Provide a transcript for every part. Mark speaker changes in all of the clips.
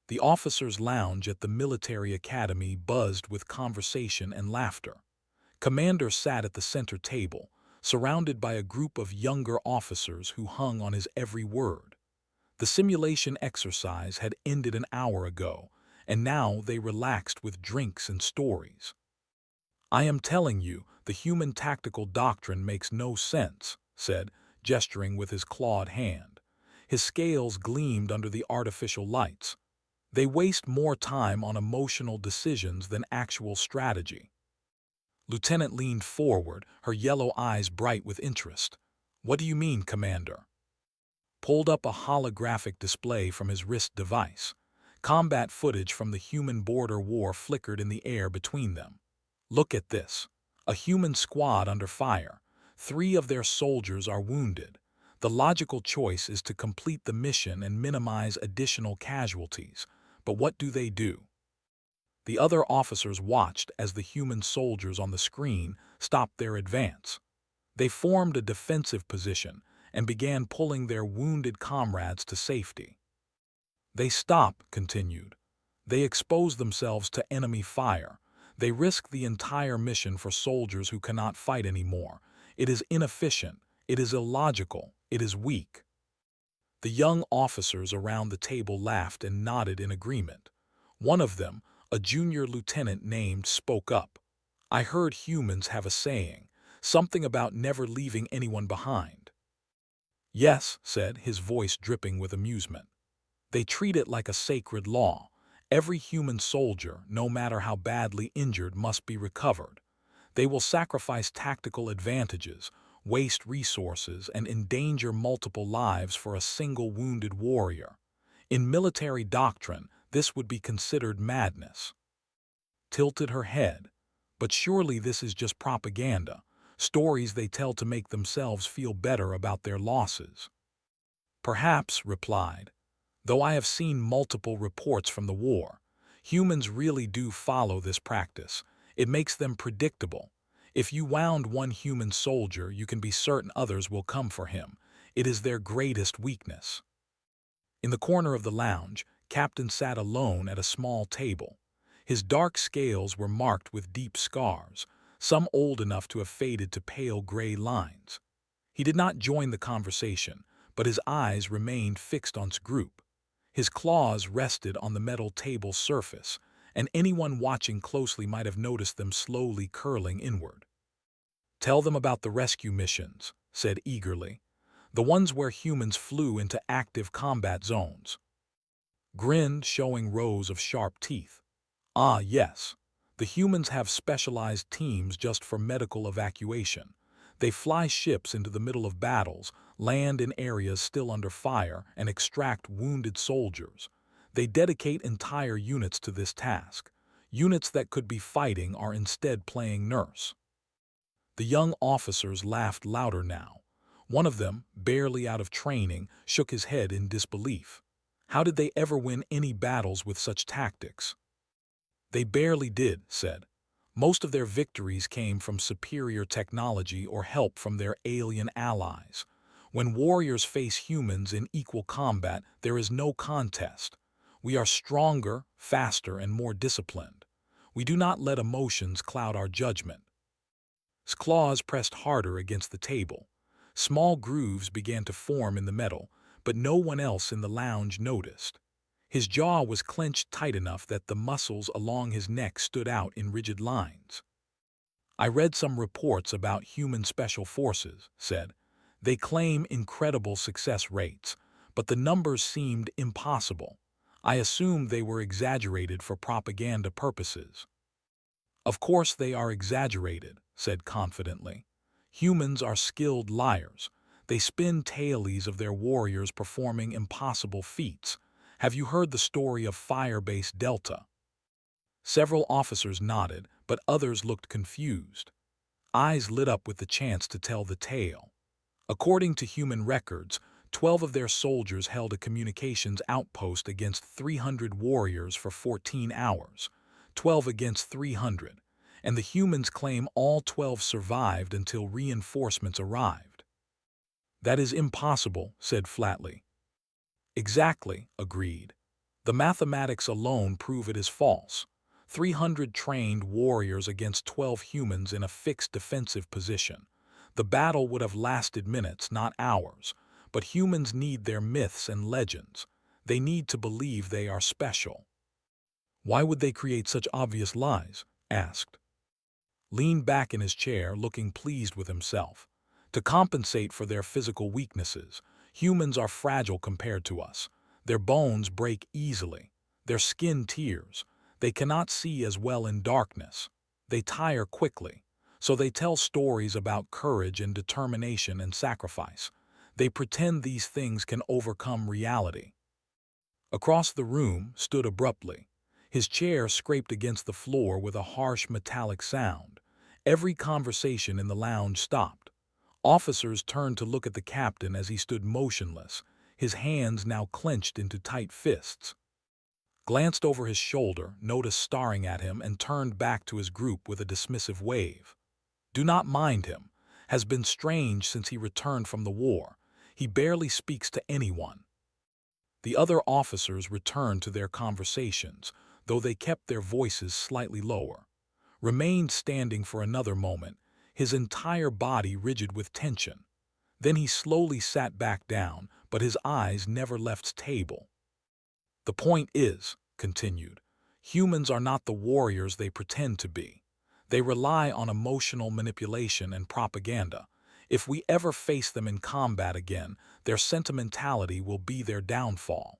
Speaker 1: The officers' lounge at the military academy buzzed with conversation and laughter. Commander sat at the center table, surrounded by a group of younger officers who hung on his every word. The simulation exercise had ended an hour ago, and now they relaxed with drinks and stories. "I am telling you, the human tactical doctrine makes no sense," said, gesturing with his clawed hand. His scales gleamed under the artificial lights. "They waste more time on emotional decisions than actual strategy." Lieutenant leaned forward, her yellow eyes bright with interest. "What do you mean, Commander?" Pulled up a holographic display from his wrist device. Combat footage from the human border war flickered in the air between them. "Look at this. A human squad under fire. 3 of their soldiers are wounded. The logical choice is to complete the mission and minimize additional casualties. But what do they do?" The other officers watched as the human soldiers on the screen stopped their advance. They formed a defensive position and began pulling their wounded comrades to safety. "They stop," continued. "They expose themselves to enemy fire. They risk the entire mission for soldiers who cannot fight anymore. It is inefficient. It is illogical. It is weak." The young officers around the table laughed and nodded in agreement. One of them, a junior lieutenant named, spoke up. "I heard humans have a saying, something about never leaving anyone behind." "Yes," said, his voice dripping with amusement. "They treat it like a sacred law. Every human soldier, no matter how badly injured, must be recovered. They will sacrifice tactical advantages, waste resources, and endanger multiple lives for a single wounded warrior. In military doctrine, this would be considered madness." Tilted her head. "But surely this is just propaganda, stories they tell to make themselves feel better about their losses." "Perhaps," replied, "though I have seen multiple reports from the war. Humans really do follow this practice. It makes them predictable. If you wound one human soldier, you can be certain others will come for him. It is their greatest weakness." In the corner of the lounge, Captain sat alone at a small table. His dark scales were marked with deep scars, some old enough to have faded to pale gray lines. He did not join the conversation, but his eyes remained fixed on his group. His claws rested on the metal table surface, and anyone watching closely might have noticed them slowly curling inward. "Tell them about the rescue missions," said eagerly. "The ones where humans flew into active combat zones." Grinned, showing rows of sharp teeth. "Ah, yes. The humans have specialized teams just for medical evacuation. They fly ships into the middle of battles, land in areas still under fire, and extract wounded soldiers. They dedicate entire units to this task. Units that could be fighting are instead playing nurse." The young officers laughed louder now. One of them, barely out of training, shook his head in disbelief. How did they ever win any battles with such tactics? "They barely did," said. "Most of their victories came from superior technology or help from their alien allies. When warriors face humans in equal combat, there is no contest. We are stronger, faster, and more disciplined. We do not let emotions cloud our judgment." His claws pressed harder against the table. Small grooves began to form in the metal, but no one else in the lounge noticed. His jaw was clenched tight enough that the muscles along his neck stood out in rigid lines. "I read some reports about human special forces," said. "They claim incredible success rates, but the numbers seemed impossible. I assumed they were exaggerated for propaganda purposes." "Of course they are exaggerated," said confidently. "Humans are skilled liars. They spin tales of their warriors performing impossible feats. Have you heard the story of Firebase Delta?" Several officers nodded, but others looked confused. Eyes lit up with the chance to tell the tale. According to human records, 12 of their soldiers held a communications outpost against 300 warriors for 14 hours, 12 against 300, and the humans claim all 12 survived until reinforcements arrived. "That is impossible," said flatly. "Exactly," agreed. The mathematics alone prove it is false. 300 trained warriors against 12 humans in a fixed defensive position. The battle would have lasted minutes, not hours. But humans need their myths and legends. They need to believe they are special. Why would they create such obvious lies? Asked. Leaned back in his chair, looking pleased with himself. To compensate for their physical weaknesses. Humans are fragile compared to us. Their bones break easily. Their skin tears. They cannot see as well in darkness. They tire quickly. So they tell stories about courage and determination and sacrifice. They pretend these things can overcome reality. Across the room stood abruptly. His chair scraped against the floor with a harsh metallic sound. Every conversation in the lounge stopped. Officers turned to look at the captain as he stood motionless, his hands now clenched into tight fists. Glanced over his shoulder, noticed staring at him, and turned back to his group with a dismissive wave. Do not mind him. Has been strange since he returned from the war. He barely speaks to anyone. The other officers returned to their conversations, though they kept their voices slightly lower. Remained standing for another moment, his entire body rigid with tension. Then he slowly sat back down, but his eyes never left the table. The point is, continued, humans are not the warriors they pretend to be. They rely on emotional manipulation and propaganda. If we ever face them in combat again, their sentimentality will be their downfall.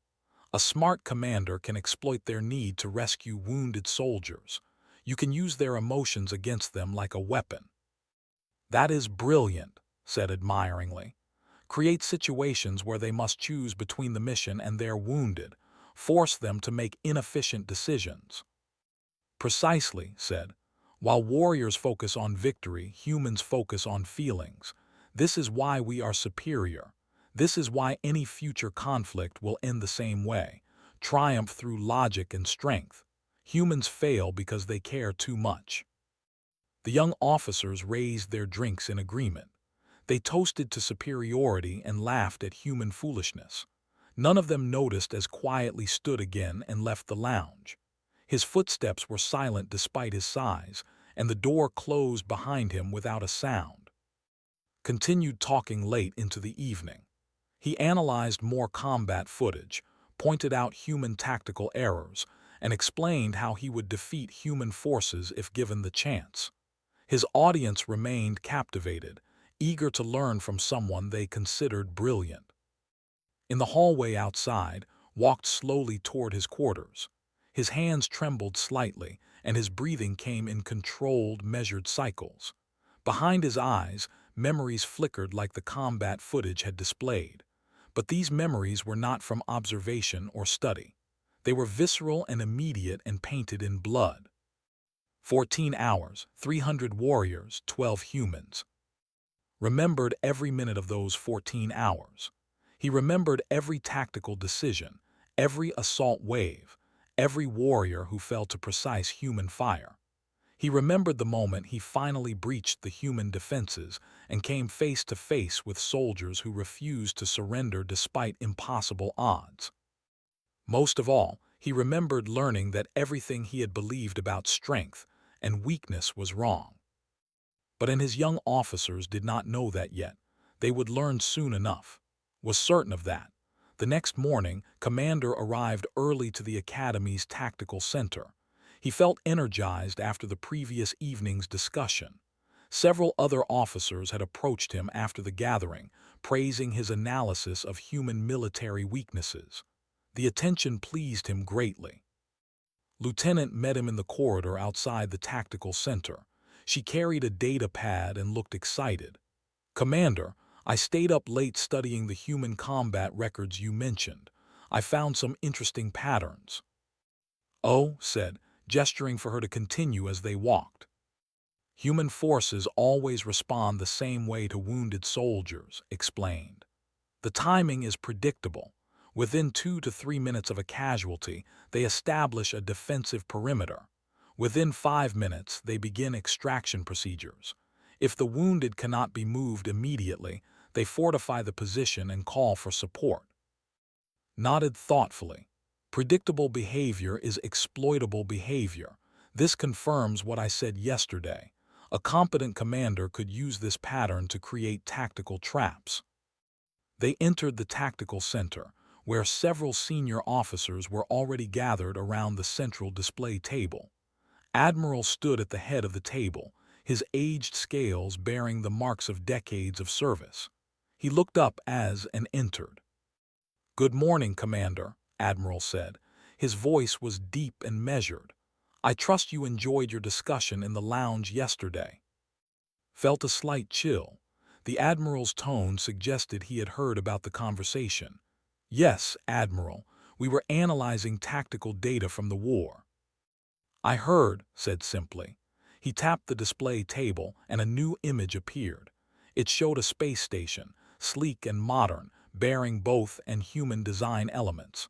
Speaker 1: A smart commander can exploit their need to rescue wounded soldiers. You can use their emotions against them like a weapon. That is brilliant, said admiringly. Create situations where they must choose between the mission and their wounded. Force them to make inefficient decisions. Precisely, said. While warriors focus on victory, humans focus on feelings. This is why we are superior. This is why any future conflict will end the same way. Triumph through logic and strength. Humans fail because they care too much. The young officers raised their drinks in agreement. They toasted to superiority and laughed at human foolishness. None of them noticed as quietly stood again and left the lounge. His footsteps were silent despite his size, and the door closed behind him without a sound. Continued talking late into the evening. He analyzed more combat footage, pointed out human tactical errors, and explained how he would defeat human forces if given the chance. His audience remained captivated, eager to learn from someone they considered brilliant. In the hallway outside, walked slowly toward his quarters. His hands trembled slightly, and his breathing came in controlled, measured cycles. Behind his eyes, memories flickered like the combat footage had displayed. But these memories were not from observation or study. They were visceral and immediate and painted in blood. 14 hours, 300 warriors, 12 humans. Remembered every minute of those 14 hours. He remembered every tactical decision, every assault wave, every warrior who fell to precise human fire. He remembered the moment he finally breached the human defenses and came face to face with soldiers who refused to surrender despite impossible odds. Most of all, he remembered learning that everything he had believed about strength and weakness was wrong. But his young officers did not know that yet. They would learn soon enough. Was certain of that. The next morning, Commander arrived early to the Academy's tactical center. He felt energized after the previous evening's discussion. Several other officers had approached him after the gathering, praising his analysis of human military weaknesses. The attention pleased him greatly. Lieutenant met him in the corridor outside the tactical center. She carried a data pad and looked excited. Commander, I stayed up late studying the human combat records you mentioned. I found some interesting patterns. Oh, said, gesturing for her to continue as they walked. Human forces always respond the same way to wounded soldiers, explained. The timing is predictable. Within 2 to 3 minutes of a casualty, they establish a defensive perimeter. Within 5 minutes, they begin extraction procedures. If the wounded cannot be moved immediately, they fortify the position and call for support. Nodded thoughtfully. Predictable behavior is exploitable behavior. This confirms what I said yesterday. A competent commander could use this pattern to create tactical traps. They entered the tactical center, where several senior officers were already gathered around the central display table. Admiral stood at the head of the table, his aged scales bearing the marks of decades of service. He looked up as and entered. "Good morning, Commander," Admiral said. His voice was deep and measured. "I trust you enjoyed your discussion in the lounge yesterday." Felt a slight chill. The Admiral's tone suggested he had heard about the conversation. "Yes, Admiral, we were analyzing tactical data from the war." "I heard," said simply. He tapped the display table and a new image appeared. It showed a space station, sleek and modern, bearing both and human design elements.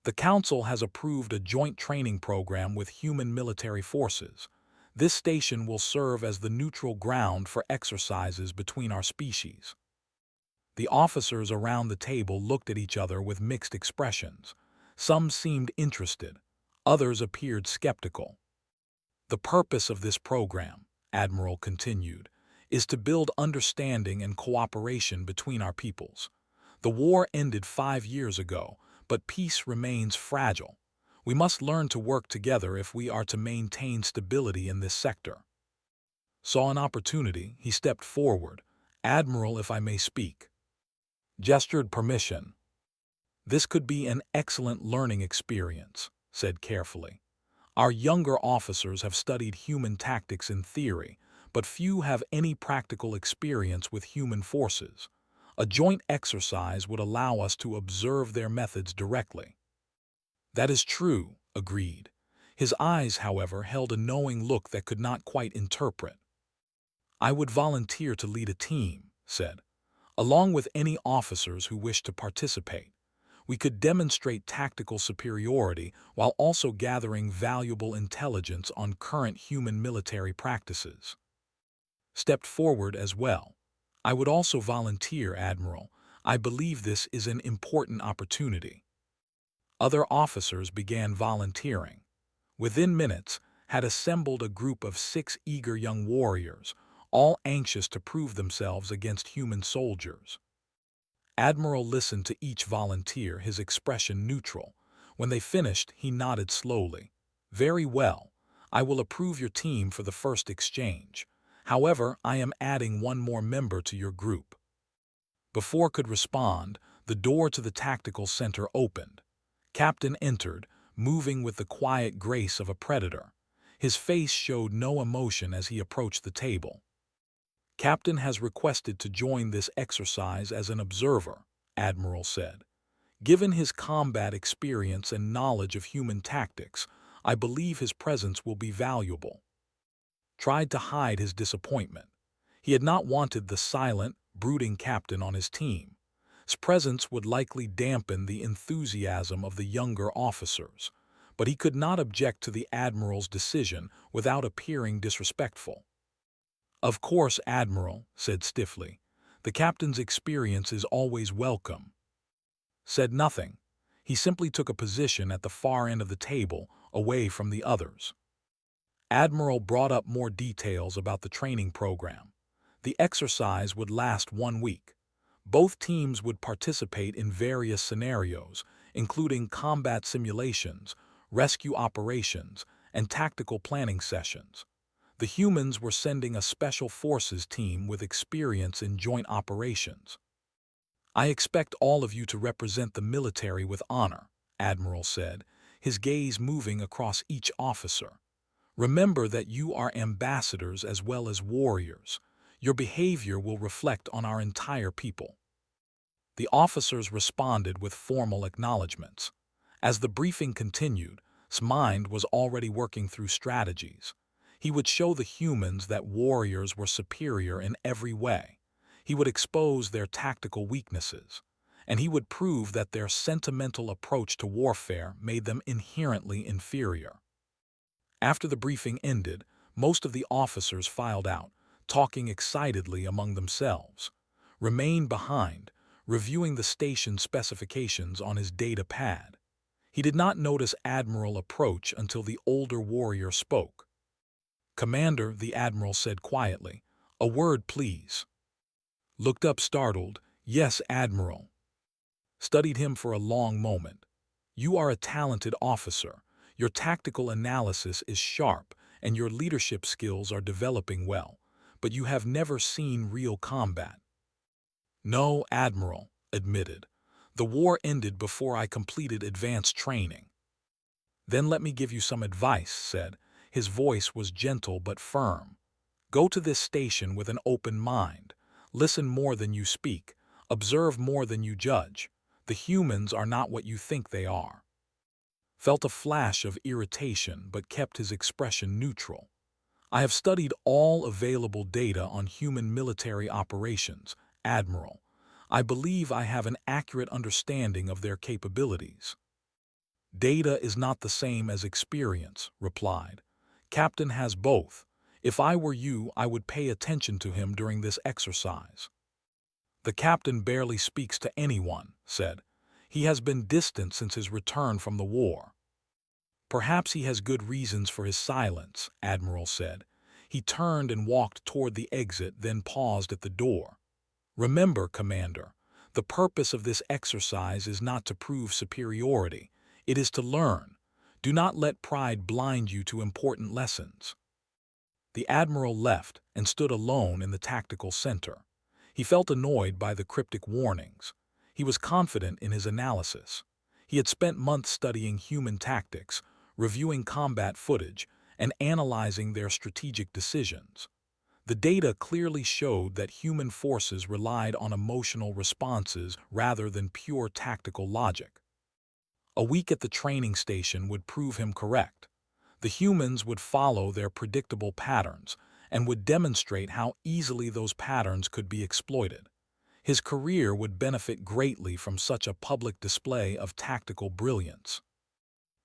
Speaker 1: "The Council has approved a joint training program with human military forces. This station will serve as the neutral ground for exercises between our species." The officers around the table looked at each other with mixed expressions. Some seemed interested, others appeared skeptical. "The purpose of this program," Admiral continued, "is to build understanding and cooperation between our peoples. The war ended 5 years ago, but peace remains fragile. We must learn to work together if we are to maintain stability in this sector." Saw an opportunity, he stepped forward. "Admiral, if I may speak." Gestured permission. "This could be an excellent learning experience," said carefully. "Our younger officers have studied human tactics in theory, but few have any practical experience with human forces. A joint exercise would allow us to observe their methods directly." "That is true," agreed. His eyes, however, held a knowing look that could not quite interpret. "I would volunteer to lead a team," said, "along with any officers who wish to participate. We could demonstrate tactical superiority while also gathering valuable intelligence on current human military practices." Stepped forward as well. "I would also volunteer, Admiral. I believe this is an important opportunity." Other officers began volunteering. Within minutes, had assembled a group of 6 eager young warriors, all anxious to prove themselves against human soldiers. Admiral listened to each volunteer, his expression neutral. When they finished, he nodded slowly. "Very well. I will approve your team for the first exchange. However, I am adding one more member to your group." Before could respond, the door to the tactical center opened. Captain entered, moving with the quiet grace of a predator. His face showed no emotion as he approached the table. "Captain has requested to join this exercise as an observer," Admiral said. "Given his combat experience and knowledge of human tactics, I believe his presence will be valuable." Tried to hide his disappointment. He had not wanted the silent, brooding captain on his team. His presence would likely dampen the enthusiasm of the younger officers, but he could not object to the Admiral's decision without appearing disrespectful. "Of course, Admiral," said stiffly. "The captain's experience is always welcome." Said nothing. He simply took a position at the far end of the table, away from the others. Admiral brought up more details about the training program. The exercise would last 1 week. Both teams would participate in various scenarios, including combat simulations, rescue operations, and tactical planning sessions. The humans were sending a special forces team with experience in joint operations. "I expect all of you to represent the military with honor," Admiral said, his gaze moving across each officer. "Remember that you are ambassadors as well as warriors. Your behavior will reflect on our entire people." The officers responded with formal acknowledgments. As the briefing continued, his mind was already working through strategies. He would show the humans that warriors were superior in every way. He would expose their tactical weaknesses, and he would prove that their sentimental approach to warfare made them inherently inferior. After the briefing ended, most of the officers filed out, talking excitedly among themselves. Remained behind, reviewing the station specifications on his data pad. He did not notice Admiral approach until the older warrior spoke. "Commander," the Admiral said quietly, "a word, please." Looked up startled. "Yes, Admiral." Studied him for a long moment. "You are a talented officer. Your tactical analysis is sharp, and your leadership skills are developing well, but you have never seen real combat." "No, Admiral," admitted. "The war ended before I completed advanced training." "Then let me give you some advice," said. His voice was gentle but firm. "Go to this station with an open mind. Listen more than you speak. Observe more than you judge. The humans are not what you think they are." Felt a flash of irritation but kept his expression neutral. "I have studied all available data on human military operations, Admiral. I believe I have an accurate understanding of their capabilities." "Data is not the same as experience," replied. "Captain has both. If I were you, I would pay attention to him during this exercise." "The captain barely speaks to anyone," said. "He has been distant since his return from the war." "Perhaps he has good reasons for his silence," Admiral said. He turned and walked toward the exit, then paused at the door. "Remember, Commander, the purpose of this exercise is not to prove superiority. It is to learn. Do not let pride blind you to important lessons." The Admiral left and stood alone in the tactical center. He felt annoyed by the cryptic warnings. He was confident in his analysis. He had spent months studying human tactics, reviewing combat footage, and analyzing their strategic decisions. The data clearly showed that human forces relied on emotional responses rather than pure tactical logic. A week at the training station would prove him correct. The humans would follow their predictable patterns and would demonstrate how easily those patterns could be exploited. His career would benefit greatly from such a public display of tactical brilliance.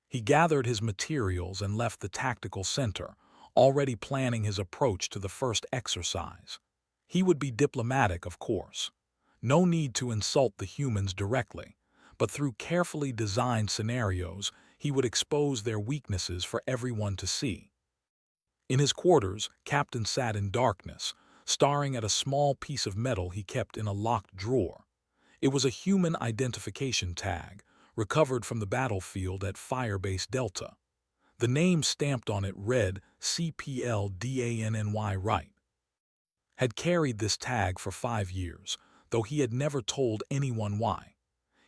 Speaker 1: He gathered his materials and left the tactical center, already planning his approach to the first exercise. He would be diplomatic, of course. No need to insult the humans directly, but through carefully designed scenarios, he would expose their weaknesses for everyone to see. In his quarters, Captain sat in darkness, staring at a small piece of metal he kept in a locked drawer. It was a human identification tag, recovered from the battlefield at Firebase Delta. The name stamped on it read CPLDANNY Wright. Had carried this tag for 5 years, though he had never told anyone why.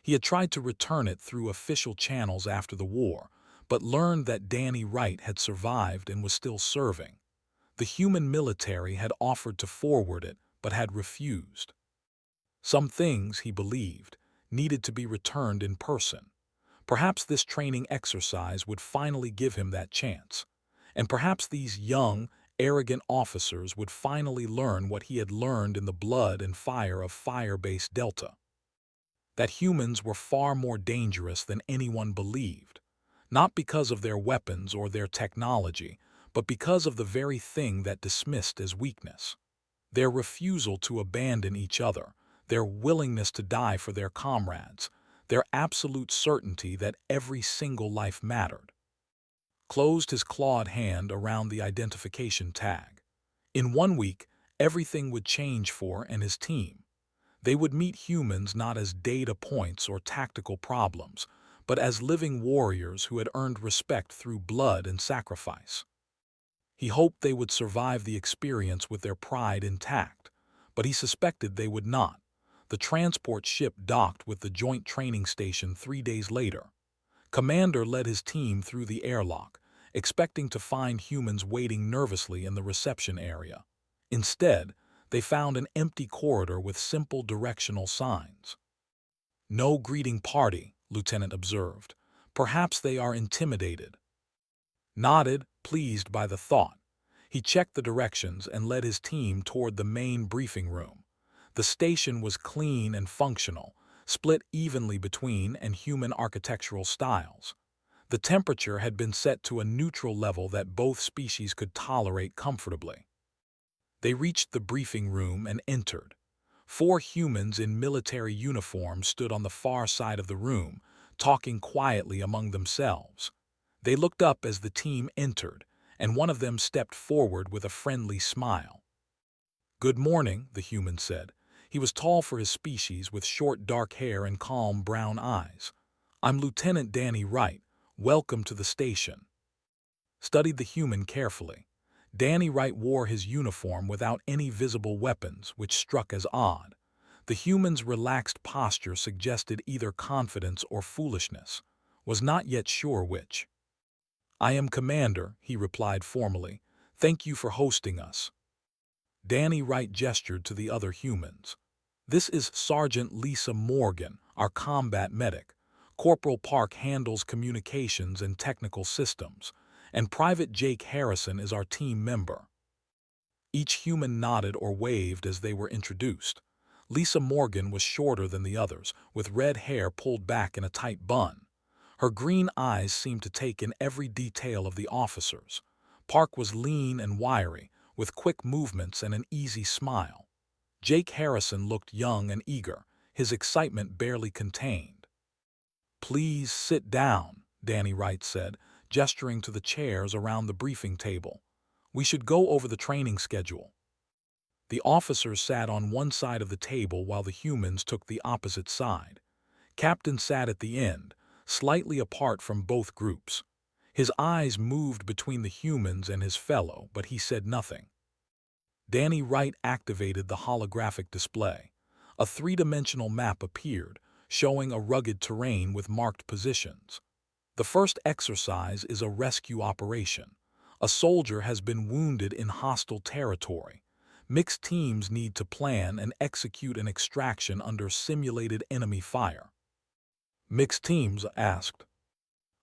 Speaker 1: He had tried to return it through official channels after the war, but learned that Danny Wright had survived and was still serving. The human military had offered to forward it, but had refused. Some things, he believed, needed to be returned in person. Perhaps this training exercise would finally give him that chance. And perhaps these young, arrogant officers would finally learn what he had learned in the blood and fire of Firebase Delta. That humans were far more dangerous than anyone believed, not because of their weapons or their technology, but because of the very thing that dismissed as weakness. Their refusal to abandon each other, their willingness to die for their comrades, their absolute certainty that every single life mattered. Closed his clawed hand around the identification tag. In 1 week, everything would change for and his team. They would meet humans not as data points or tactical problems, but as living warriors who had earned respect through blood and sacrifice. He hoped they would survive the experience with their pride intact, but he suspected they would not. The transport ship docked with the joint training station 3 days later. Commander led his team through the airlock, expecting to find humans waiting nervously in the reception area. Instead, they found an empty corridor with simple directional signs. "No greeting party," Lieutenant observed. "Perhaps they are intimidated." Nodded, pleased by the thought. He checked the directions and led his team toward the main briefing room. The station was clean and functional, split evenly between and human architectural styles. The temperature had been set to a neutral level that both species could tolerate comfortably. They reached the briefing room and entered. 4 humans in military uniforms stood on the far side of the room, talking quietly among themselves. They looked up as the team entered, and one of them stepped forward with a friendly smile. "Good morning," the human said. He was tall for his species, with short dark hair and calm brown eyes. "I'm Lieutenant Danny Wright. Welcome to the station." Studied the human carefully. Danny Wright wore his uniform without any visible weapons, which struck as odd. The human's relaxed posture suggested either confidence or foolishness. Was not yet sure which. "I am Commander," he replied formally. "Thank you for hosting us." Danny Wright gestured to the other humans. "This is Sergeant Lisa Morgan, our combat medic. Corporal Park handles communications and technical systems, and Private Jake Harrison is our team member." Each human nodded or waved as they were introduced. Lisa Morgan was shorter than the others, with red hair pulled back in a tight bun. Her green eyes seemed to take in every detail of the officers. Park was lean and wiry, with quick movements and an easy smile. Jake Harrison looked young and eager, his excitement barely contained. "Please sit down," Danny Wright said, gesturing to the chairs around the briefing table. "We should go over the training schedule." The officers sat on one side of the table while the humans took the opposite side. Captain sat at the end, slightly apart from both groups. His eyes moved between the humans and his fellow, but he said nothing. Danny Wright activated the holographic display. A three-dimensional map appeared, showing a rugged terrain with marked positions. The first exercise is a rescue operation. A soldier has been wounded in hostile territory. Mixed teams need to plan and execute an extraction under simulated enemy fire. "Mixed teams?" asked.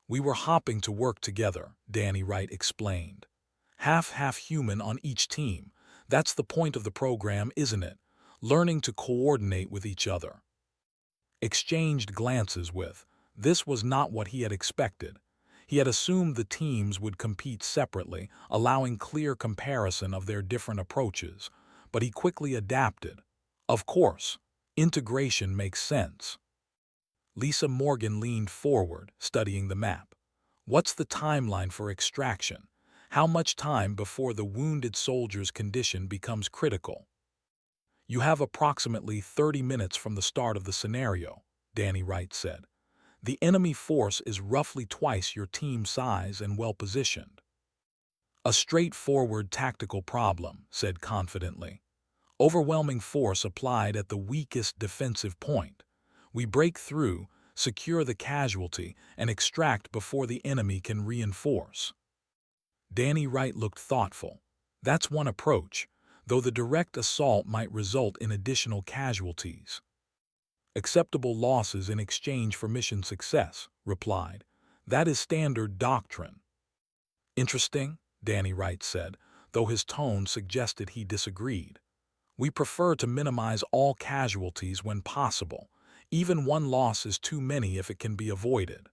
Speaker 1: "We were hopping to work together," Danny Wright explained. "Half human on each team. That's the point of the program, isn't it? Learning to coordinate with each other." Exchanged glances with. This was not what he had expected. He had assumed the teams would compete separately, allowing clear comparison of their different approaches, but he quickly adapted. "Of course, integration makes sense." Lisa Morgan leaned forward, studying the map. "What's the timeline for extraction? How much time before the wounded soldier's condition becomes critical?" "You have approximately 30 minutes from the start of the scenario," Danny Wright said. "The enemy force is roughly twice your team size and well-positioned." "A straightforward tactical problem," said confidently. "Overwhelming force applied at the weakest defensive point. We break through, secure the casualty, and extract before the enemy can reinforce." Danny Wright looked thoughtful. "That's one approach, though the direct assault might result in additional casualties." "Acceptable losses in exchange for mission success," replied. "That is standard doctrine." "Interesting," Danny Wright said, though his tone suggested he disagreed. "We prefer to minimize all casualties when possible. Even one loss is too many if it can be avoided."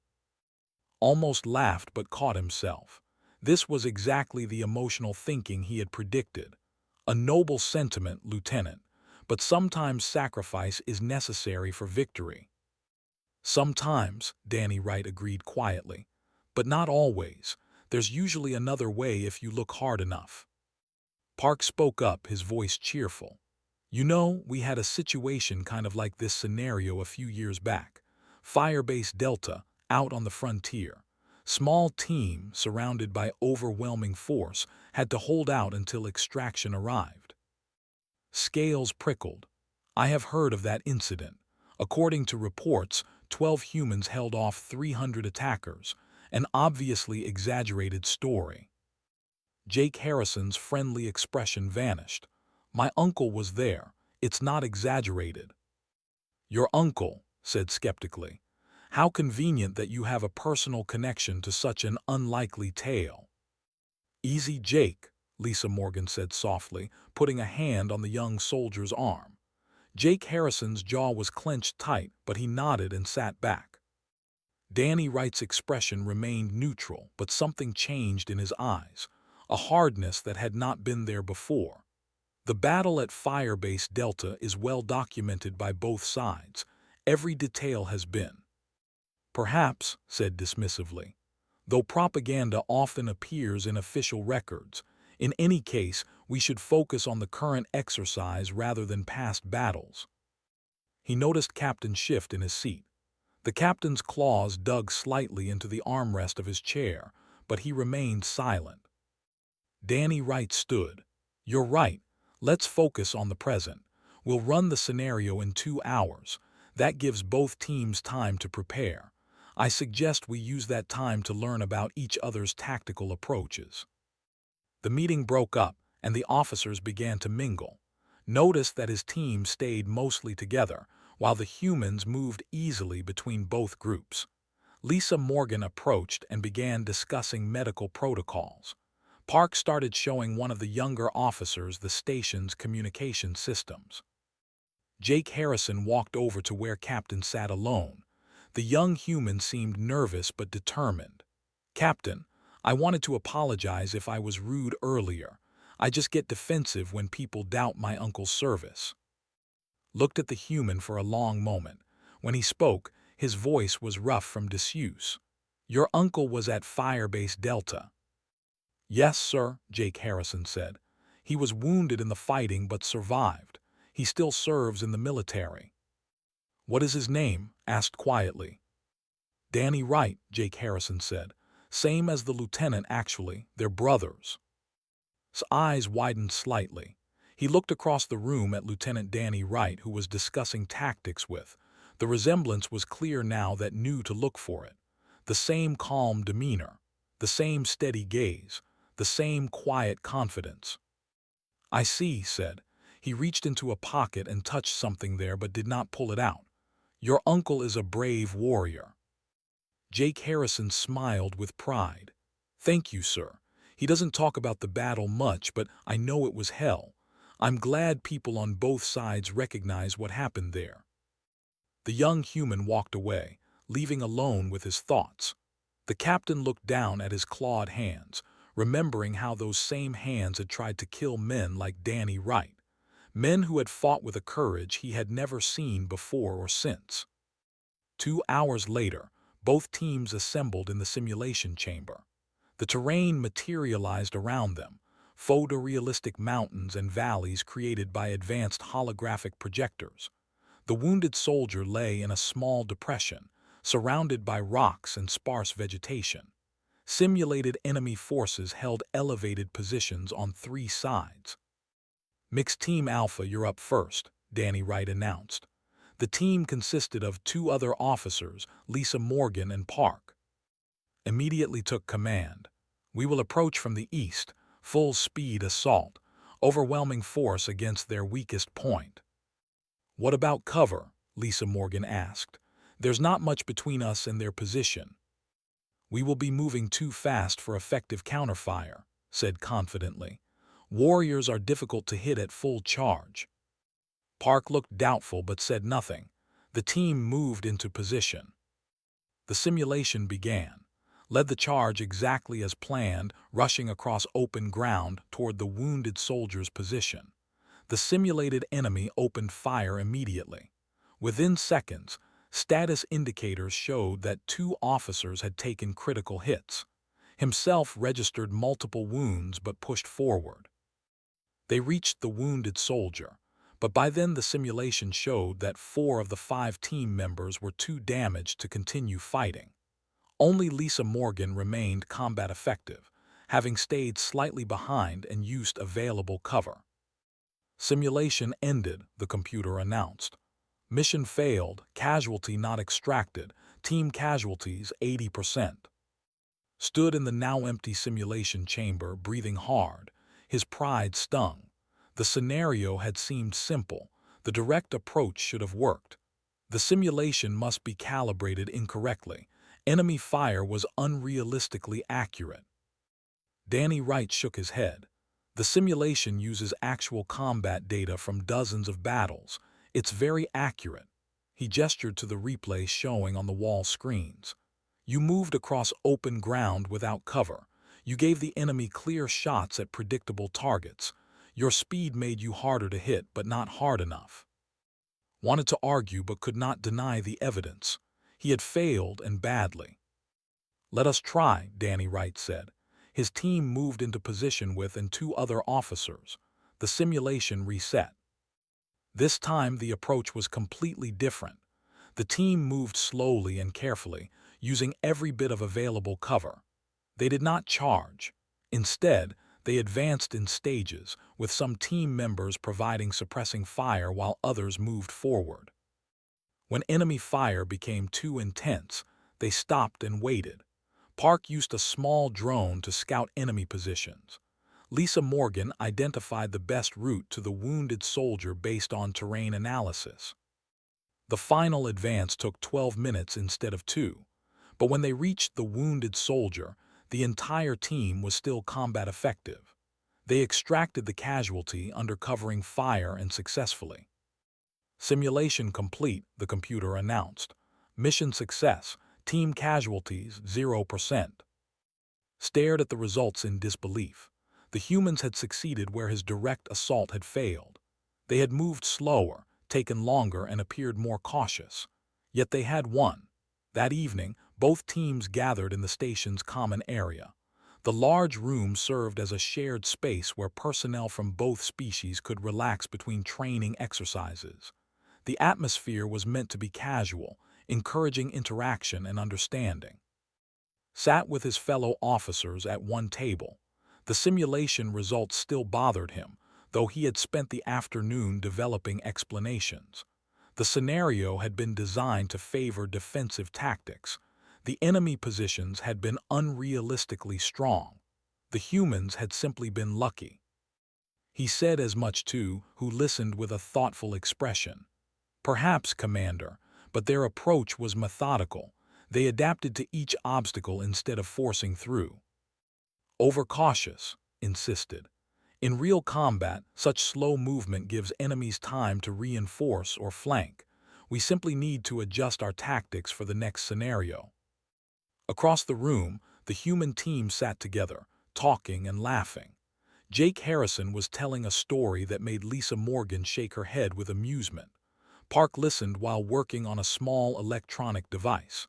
Speaker 1: Almost laughed but caught himself. This was exactly the emotional thinking he had predicted. "A noble sentiment, Lieutenant, but sometimes sacrifice is necessary for victory." "Sometimes," Danny Wright agreed quietly, "but not always. There's usually another way if you look hard enough." Park spoke up, his voice cheerful. "You know, we had a situation kind of like this scenario a few years back. Firebase Delta, out on the frontier. Small team, surrounded by overwhelming force, had to hold out until extraction arrived." Scales prickled. "I have heard of that incident. According to reports, 12 humans held off 300 attackers, an obviously exaggerated story." Jake Harrison's friendly expression vanished. "My uncle was there. It's not exaggerated." "Your uncle," said skeptically. "How convenient that you have a personal connection to such an unlikely tale." "Easy, Jake," Lisa Morgan said softly, putting a hand on the young soldier's arm. Jake Harrison's jaw was clenched tight, but he nodded and sat back. Danny Wright's expression remained neutral, but something changed in his eyes, a hardness that had not been there before. "The battle at Firebase Delta is well documented by both sides. Every detail has been." Perhaps, said dismissively, though propaganda often appears in official records. In any case, we should focus on the current exercise rather than past battles. He noticed Captain Shift in his seat. The captain's claws dug slightly into the armrest of his chair, but he remained silent. Danny Wright stood. You're right. Let's focus on the present. We'll run the scenario in 2 hours. That gives both teams time to prepare. I suggest we use that time to learn about each other's tactical approaches. The meeting broke up, and the officers began to mingle. Notice that his team stayed mostly together, while the humans moved easily between both groups. Lisa Morgan approached and began discussing medical protocols. Park started showing one of the younger officers the station's communication systems. Jake Harrison walked over to where Captain sat alone. The young human seemed nervous but determined. Captain, I wanted to apologize if I was rude earlier. I just get defensive when people doubt my uncle's service. Looked at the human for a long moment. When he spoke, his voice was rough from disuse. Your uncle was at Firebase Delta. Yes, sir, Jake Harrison said. He was wounded in the fighting but survived. He still serves in the military. What is his name? Asked quietly. Danny Wright, Jake Harrison said. Same as the lieutenant, actually. They're brothers. His eyes widened slightly. He looked across the room at Lieutenant Danny Wright, who was discussing tactics with. The resemblance was clear now that knew to look for it. The same calm demeanor, the same steady gaze, the same quiet confidence. I see, he said. He reached into a pocket and touched something there but did not pull it out. Your uncle is a brave warrior. Jake Harrison smiled with pride. Thank you, sir. He doesn't talk about the battle much, but I know it was hell. I'm glad people on both sides recognize what happened there. The young human walked away, leaving alone with his thoughts. The captain looked down at his clawed hands, remembering how those same hands had tried to kill men like Danny Wright, men who had fought with a courage he had never seen before or since. 2 hours later, both teams assembled in the simulation chamber. The terrain materialized around them, photorealistic mountains and valleys created by advanced holographic projectors. The wounded soldier lay in a small depression, surrounded by rocks and sparse vegetation. Simulated enemy forces held elevated positions on 3 sides. Mixed Team Alpha, you're up first, Danny Wright announced. The team consisted of 2 other officers, Lisa Morgan and Park. Immediately took command. We will approach from the east, full speed assault, overwhelming force against their weakest point. What about cover? Lisa Morgan asked. There's not much between us and their position. We will be moving too fast for effective counterfire, said confidently. Warriors are difficult to hit at full charge. Park looked doubtful but said nothing. The team moved into position. The simulation began. Led the charge exactly as planned, rushing across open ground toward the wounded soldier's position. The simulated enemy opened fire immediately. Within seconds, status indicators showed that 2 officers had taken critical hits. Himself registered multiple wounds but pushed forward. They reached the wounded soldier, but by then the simulation showed that 4 of the 5 team members were too damaged to continue fighting. Only Lisa Morgan remained combat effective, having stayed slightly behind and used available cover. Simulation ended, the computer announced. Mission failed, casualty not extracted, team casualties 80%. Stood in the now empty simulation chamber, breathing hard. His pride stung. The scenario had seemed simple. The direct approach should have worked. The simulation must be calibrated incorrectly. Enemy fire was unrealistically accurate. Danny Wright shook his head. The simulation uses actual combat data from dozens of battles. It's very accurate. He gestured to the replay showing on the wall screens. You moved across open ground without cover. You gave the enemy clear shots at predictable targets. Your speed made you harder to hit, but not hard enough. Wanted to argue but could not deny the evidence. He had failed, and badly. "Let us try," Danny Wright said. His team moved into position with and two other officers. The simulation reset. This time the approach was completely different. The team moved slowly and carefully, using every bit of available cover. They did not charge. Instead, they advanced in stages, with some team members providing suppressing fire while others moved forward. When enemy fire became too intense, they stopped and waited. Park used a small drone to scout enemy positions. Lisa Morgan identified the best route to the wounded soldier based on terrain analysis. The final advance took 12 minutes instead of 2, but when they reached the wounded soldier, the entire team was still combat effective. They extracted the casualty under covering fire and successfully. "Simulation complete," the computer announced. "Mission success. Team casualties 0%. Stared at the results in disbelief. The humans had succeeded where his direct assault had failed. They had moved slower, taken longer, and appeared more cautious. Yet they had won. That evening, both teams gathered in the station's common area. The large room served as a shared space where personnel from both species could relax between training exercises. The atmosphere was meant to be casual, encouraging interaction and understanding. Sat with his fellow officers at one table. The simulation results still bothered him, though he had spent the afternoon developing explanations. The scenario had been designed to favor defensive tactics. The enemy positions had been unrealistically strong. The humans had simply been lucky. He said as much too, who listened with a thoughtful expression. "Perhaps, Commander, but their approach was methodical. They adapted to each obstacle instead of forcing through." "Overcautious," insisted. "In real combat, such slow movement gives enemies time to reinforce or flank. We simply need to adjust our tactics for the next scenario." Across the room, the human team sat together, talking and laughing. Jake Harrison was telling a story that made Lisa Morgan shake her head with amusement. Park listened while working on a small electronic device.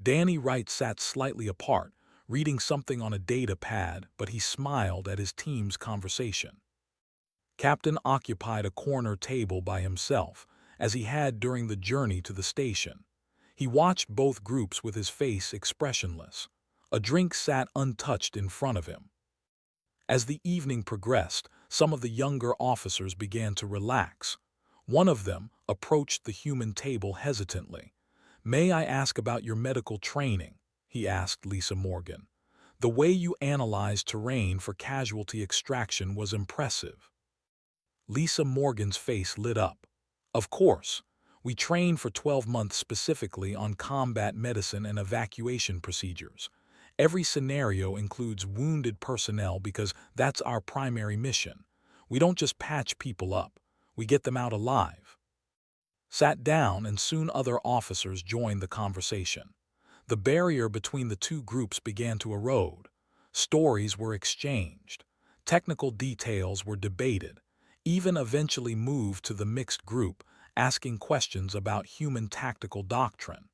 Speaker 1: Danny Wright sat slightly apart, reading something on a data pad, but he smiled at his team's conversation. Captain occupied a corner table by himself, as he had during the journey to the station. He watched both groups with his face expressionless. A drink sat untouched in front of him. As the evening progressed, some of the younger officers began to relax. One of them approached the human table hesitantly. "May I ask about your medical training?" he asked Lisa Morgan. "The way you analyzed terrain for casualty extraction was impressive." Lisa Morgan's face lit up. "Of course. We trained for 12 months specifically on combat medicine and evacuation procedures. Every scenario includes wounded personnel because that's our primary mission. We don't just patch people up, we get them out alive." Sat down, and soon other officers joined the conversation. The barrier between the two groups began to erode. Stories were exchanged. Technical details were debated. Even eventually moved to the mixed group, asking questions about human tactical doctrine.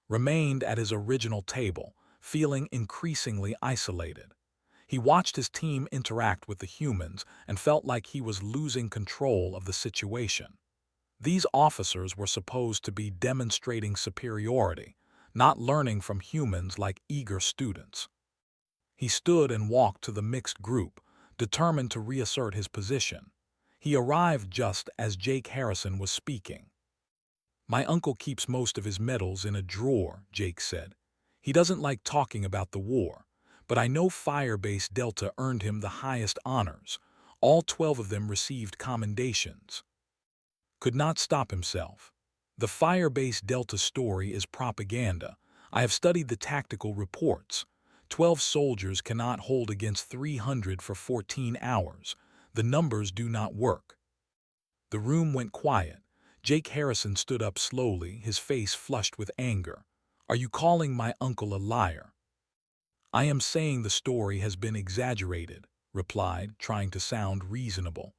Speaker 1: Remained at his original table, feeling increasingly isolated. He watched his team interact with the humans and felt like he was losing control of the situation. These officers were supposed to be demonstrating superiority, not learning from humans like eager students. He stood and walked to the mixed group, determined to reassert his position. He arrived just as Jake Harrison was speaking. "My uncle keeps most of his medals in a drawer," Jake said. "He doesn't like talking about the war, but I know Firebase Delta earned him the highest honors. All 12 of them received commendations." Could not stop himself. "The Firebase Delta story is propaganda. I have studied the tactical reports. 12 soldiers cannot hold against 300 for 14 hours. The numbers do not work." The room went quiet. Jake Harrison stood up slowly, his face flushed with anger. "Are you calling my uncle a liar?" "I am saying the story has been exaggerated," replied, trying to sound reasonable.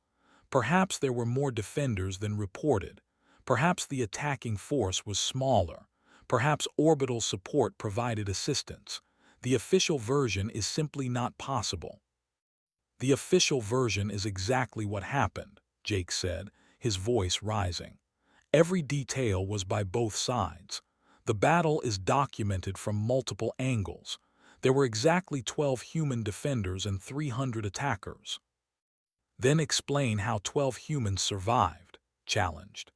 Speaker 1: "Perhaps there were more defenders than reported. Perhaps the attacking force was smaller. Perhaps orbital support provided assistance. The official version is simply not possible. The official version is exactly what happened, Jake said, his voice rising. Every detail was by both sides. The battle is documented from multiple angles. There were exactly 12 human defenders and 300 attackers. Then explain how 12 humans survived, challenged.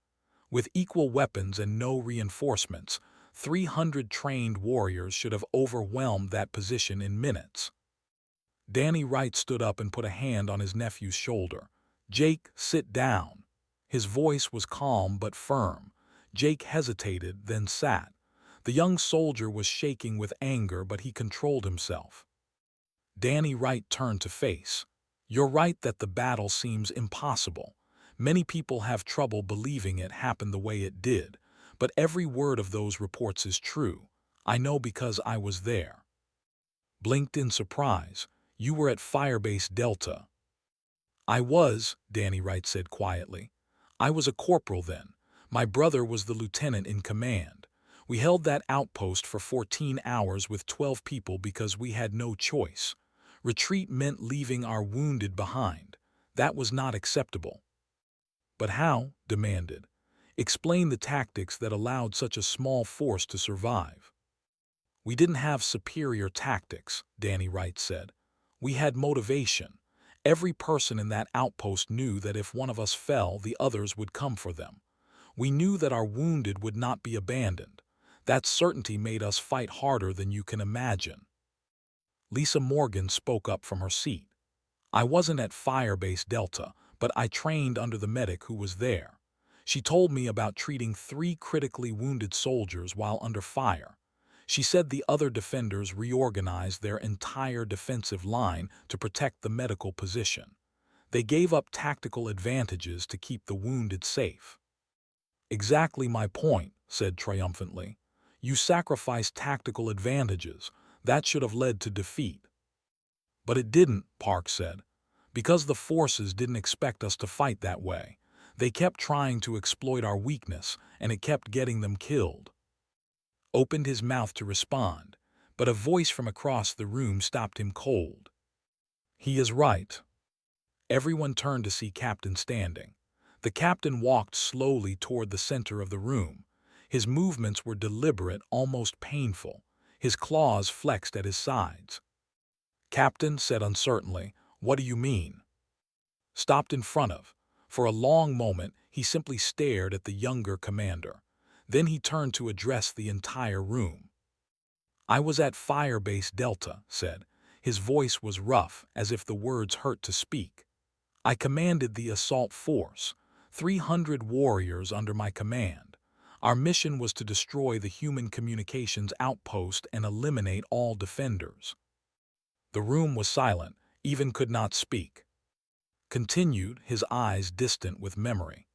Speaker 1: With equal weapons and no reinforcements, 300 trained warriors should have overwhelmed that position in minutes. Danny Wright stood up and put a hand on his nephew's shoulder. "Jake, sit down." His voice was calm but firm. Jake hesitated, then sat. The young soldier was shaking with anger, but he controlled himself. Danny Wright turned to face. "You're right that the battle seems impossible. Many people have trouble believing it happened the way it did, but every word of those reports is true. I know because I was there." Blinked in surprise. "You were at Firebase Delta." "I was," Danny Wright said quietly. "I was a corporal then. My brother was the lieutenant in command. We held that outpost for 14 hours with 12 people because we had no choice. Retreat meant leaving our wounded behind. That was not acceptable." "But how?" demanded. "Explain the tactics that allowed such a small force to survive." "We didn't have superior tactics," Danny Wright said. "We had motivation. Every person in that outpost knew that if one of us fell, the others would come for them. We knew that our wounded would not be abandoned. That certainty made us fight harder than you can imagine." Lisa Morgan spoke up from her seat. "I wasn't at Firebase Delta, but I trained under the medic who was there. She told me about treating 3 critically wounded soldiers while under fire. She said the other defenders reorganized their entire defensive line to protect the medical position. They gave up tactical advantages to keep the wounded safe." "Exactly my point," said triumphantly. "You sacrificed tactical advantages. That should have led to defeat." "But it didn't," Park said, "because the forces didn't expect us to fight that way. They kept trying to exploit our weakness, and it kept getting them killed." Opened his mouth to respond, but a voice from across the room stopped him cold. "He is right." Everyone turned to see Captain standing. The captain walked slowly toward the center of the room. His movements were deliberate, almost painful. His claws flexed at his sides. "Captain," said uncertainly, "what do you mean?" Stopped in front of. For a long moment, he simply stared at the younger commander. Then he turned to address the entire room. "I was at Firebase Delta," said. His voice was rough, as if the words hurt to speak. "I commanded the assault force, 300 warriors under my command. Our mission was to destroy the human communications outpost and eliminate all defenders." The room was silent, even could not speak. Continued, his eyes distant with memory.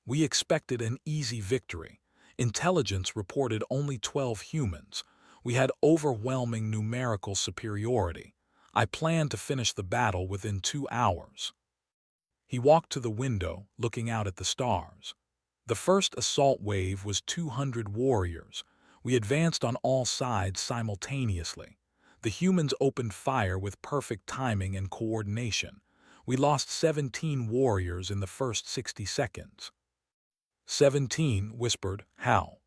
Speaker 1: "We expected an easy victory. Intelligence reported only 12 humans. We had overwhelming numerical superiority. I planned to finish the battle within 2 hours." He walked to the window, looking out at the stars. "The first assault wave was 200 warriors. We advanced on all sides simultaneously. The humans opened fire with perfect timing and coordination. We lost 17 warriors in the first 60 seconds. 17, whispered Hal.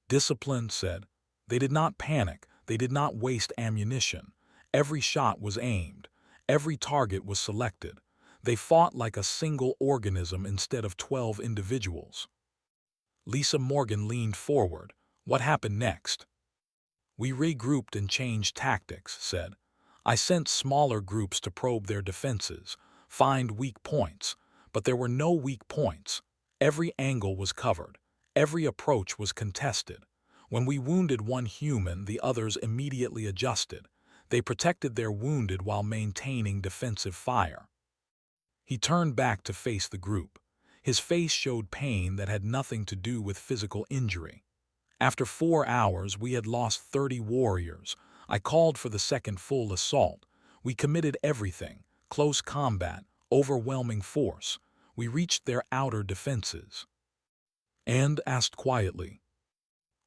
Speaker 1: "Discipline," said. "They did not panic. They did not waste ammunition. Every shot was aimed. Every target was selected. They fought like a single organism instead of 12 individuals." Lisa Morgan leaned forward. "What happened next?" "We regrouped and changed tactics," said. "I sent smaller groups to probe their defenses, find weak points, but there were no weak points. Every angle was covered. Every approach was contested. When we wounded one human, the others immediately adjusted. They protected their wounded while maintaining defensive fire." He turned back to face the group. His face showed pain that had nothing to do with physical injury. "After 4 hours, we had lost 30 warriors. I called for the second full assault. We committed everything: close combat, overwhelming force. We reached their outer defenses." And asked quietly,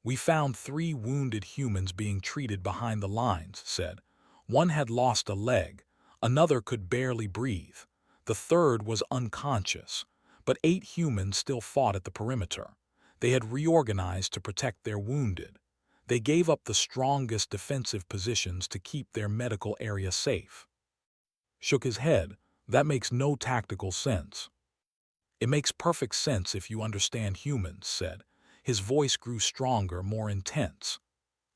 Speaker 1: "We found 3 wounded humans being treated behind the lines," said. "One had lost a leg, another could barely breathe, the third was unconscious, but 8 humans still fought at the perimeter. They had reorganized to protect their wounded. They gave up the strongest defensive positions to keep their medical area safe." Shook his head. "That makes no tactical sense." "It makes perfect sense if you understand humans," said. His voice grew stronger, more intense.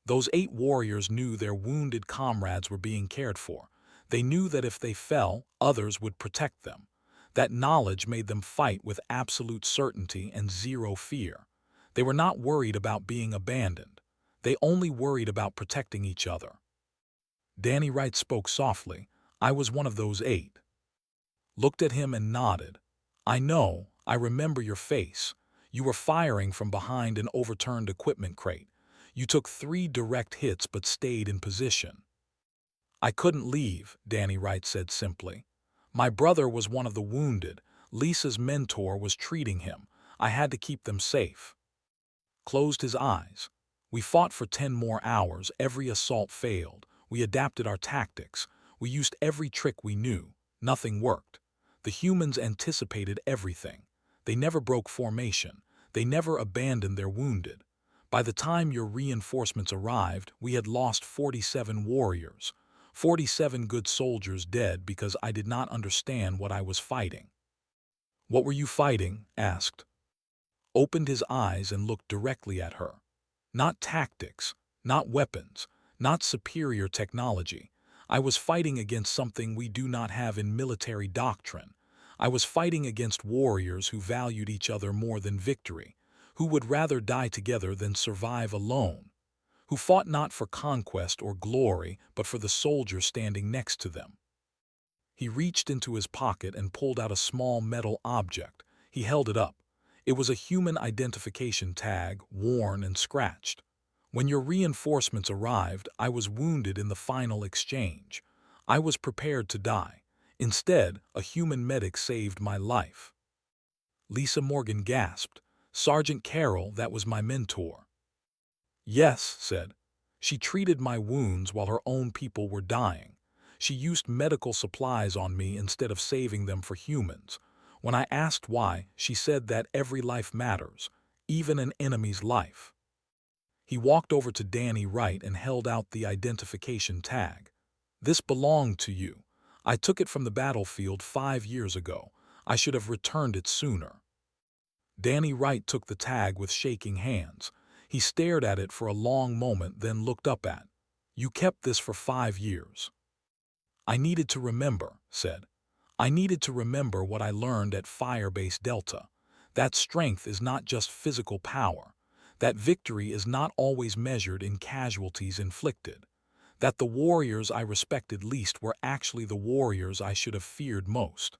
Speaker 1: "Those 8 warriors knew their wounded comrades were being cared for. They knew that if they fell, others would protect them. That knowledge made them fight with absolute certainty and zero fear. They were not worried about being abandoned. They only worried about protecting each other." Danny Wright spoke softly. "I was one of those 8. Looked at him and nodded. "I know, I remember your face. You were firing from behind an overturned equipment crate. You took 3 direct hits but stayed in position." "I couldn't leave," Danny Wright said simply. "My brother was one of the wounded. Lisa's mentor was treating him. I had to keep them safe." Closed his eyes. "We fought for 10 more hours. Every assault failed. We adapted our tactics. We used every trick we knew. Nothing worked. The humans anticipated everything. They never broke formation. They never abandoned their wounded. By the time your reinforcements arrived, we had lost 47 warriors. 47 good soldiers dead because I did not understand what I was fighting." "What were you fighting?" asked. Opened his eyes and looked directly at her. "Not tactics, not weapons, not superior technology. I was fighting against something we do not have in military doctrine. I was fighting against warriors who valued each other more than victory, who would rather die together than survive alone, who fought not for conquest or glory but for the soldier standing next to them." He reached into his pocket and pulled out a small metal object. He held it up. It was a human identification tag, worn and scratched. "When your reinforcements arrived, I was wounded in the final exchange. I was prepared to die. Instead, a human medic saved my life." Lisa Morgan gasped. "Sergeant Carroll, that was my mentor." "Yes," said. "She treated my wounds while her own people were dying. She used medical supplies on me instead of saving them for humans. When I asked why, she said that every life matters, even an enemy's life." He walked over to Danny Wright and held out the identification tag. "This belonged to you. I took it from the battlefield 5 years ago. I should have returned it sooner." Danny Wright took the tag with shaking hands. He stared at it for a long moment, then looked up at. "You kept this for 5 years." "I needed to remember," said. "I needed to remember what I learned at Firebase Delta. That strength is not just physical power. That victory is not always measured in casualties inflicted. That the warriors I respected least were actually the warriors I should have feared most."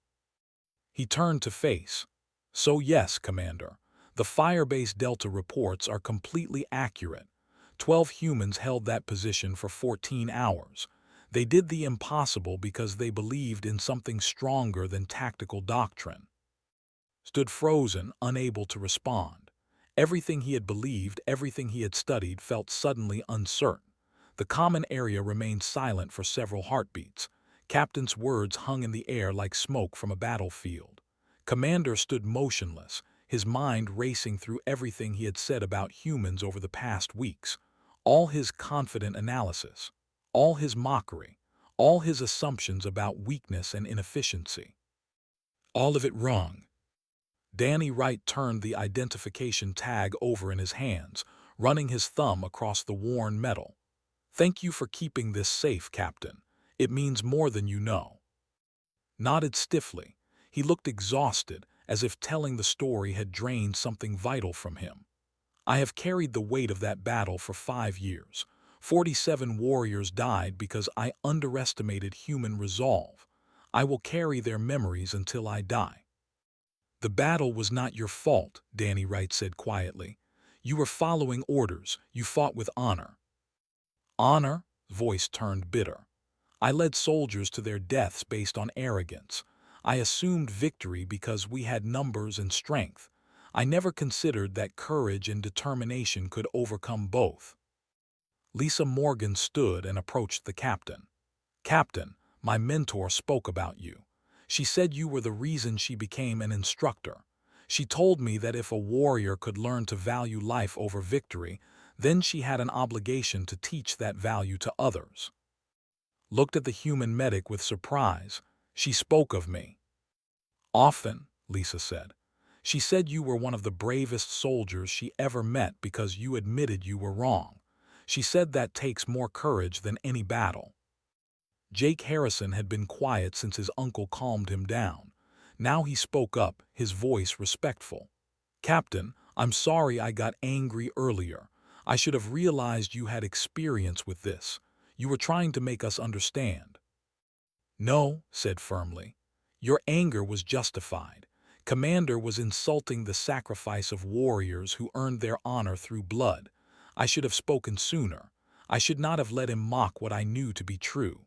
Speaker 1: He turned to face. "So yes, Commander, the Firebase Delta reports are completely accurate. 12 humans held that position for 14 hours. They did the impossible because they believed in something stronger than tactical doctrine." Stood frozen, unable to respond. Everything he had believed, everything he had studied felt suddenly uncertain. The common area remained silent for several heartbeats. Captain's words hung in the air like smoke from a battlefield. Commander stood motionless, his mind racing through everything he had said about humans over the past weeks. All his confident analysis, all his mockery, all his assumptions about weakness and inefficiency. All of it wrong. Danny Wright turned the identification tag over in his hands, running his thumb across the worn metal. "Thank you for keeping this safe, Captain. It means more than you know." Nodded stiffly. He looked exhausted, as if telling the story had drained something vital from him. "I have carried the weight of that battle for 5 years. 47 warriors died because I underestimated human resolve. I will carry their memories until I die." "The battle was not your fault," Danny Wright said quietly. "You were following orders. You fought with honor." "Honor?" Voice turned bitter. "I led soldiers to their deaths based on arrogance. I assumed victory because we had numbers and strength. I never considered that courage and determination could overcome both. Lisa Morgan stood and approached the captain. Captain, my mentor spoke about you. She said you were the reason she became an instructor. She told me that if a warrior could learn to value life over victory, then she had an obligation to teach that value to others. Looked at the human medic with surprise. She spoke of me. Often, Lisa said. She said you were one of the bravest soldiers she ever met because you admitted you were wrong. She said that takes more courage than any battle. Jake Harrison had been quiet since his uncle calmed him down. Now he spoke up, his voice respectful. Captain, I'm sorry I got angry earlier. I should have realized you had experience with this. You were trying to make us understand. No, said firmly. Your anger was justified. Commander was insulting the sacrifice of warriors who earned their honor through blood. I should have spoken sooner. I should not have let him mock what I knew to be true.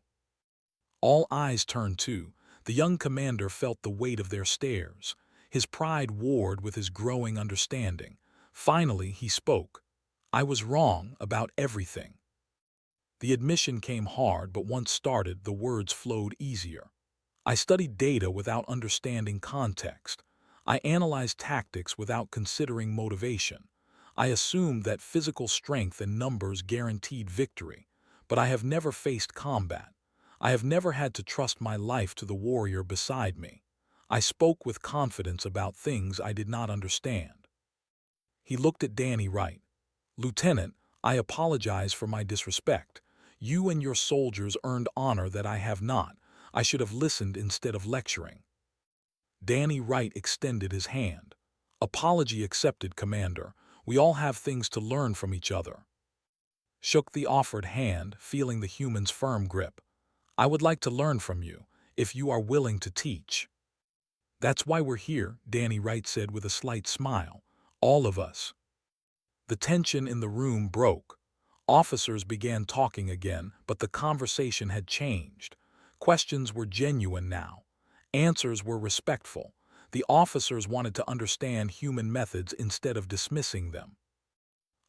Speaker 1: All eyes turned to. The young commander felt the weight of their stares. His pride warred with his growing understanding. Finally, he spoke. I was wrong about everything. The admission came hard, but once started, the words flowed easier. I studied data without understanding context. I analyzed tactics without considering motivation. I assumed that physical strength and numbers guaranteed victory, but I have never faced combat. I have never had to trust my life to the warrior beside me. I spoke with confidence about things I did not understand. He looked at Danny Wright. Lieutenant, I apologize for my disrespect. You and your soldiers earned honor that I have not. I should have listened instead of lecturing. Danny Wright extended his hand. Apology accepted, Commander. We all have things to learn from each other. Shook the offered hand, feeling the human's firm grip. I would like to learn from you, if you are willing to teach. That's why we're here, Danny Wright said with a slight smile. All of us. The tension in the room broke. Officers began talking again, but the conversation had changed. Questions were genuine now. Answers were respectful. The officers wanted to understand human methods instead of dismissing them.